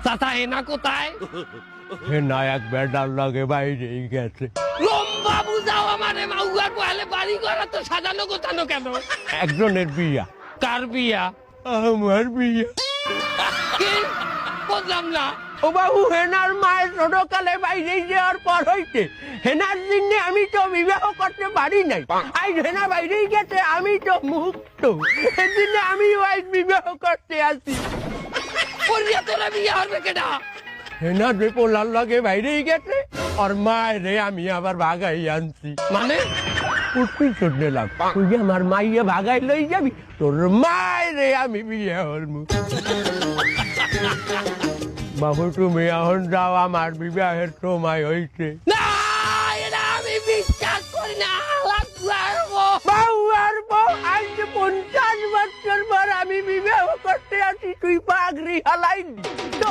চাচা হেনা কোথায়? হেনা এক বেড়ার লাগে বাইরেই গেছে। লম্বা বুঝাও আমারে, মাউয়ার পহেলে বাড়ি ঘর তো সাজানো গোছানো কেন? একজনের বিয়া। কার বিয়া? আমার বিয়া। কি বুঝলাম না। ও বাবু, হেনার মায়ের ছোটকালে বাইরে যাওয়ার পর হইতে হেনার জন্য আমি তো বিবাহ করতে পারি নাই। আজ হেনা বাইরেই গেছে, আমি তো মুক্ত। এর জন্য আমি আজ বিবাহ করতে আসি। করিয়া তোরা বিয়া হবে কেডা? হেনা যে পোলার লাগে বাইরেই গেছে, আর মায়ের আমি আবার ভাগাই আনছি। মানে উঠবি চোট নিলাম, তুই যে আমার মাইয়া ভাগাই লই যাবি, তোর মায়ের আমি বিয়ে হলমু। বাবু তুমি এখন যাও, আমার বিবাহের সময় হয়েছে। না, এটা আমি বিশ্বাস করি না। বাবু আর বউ, আজ 50 বছর পর আমি বিবাহ করতে আসি, তুই পাগড়ি হালাইনি। তো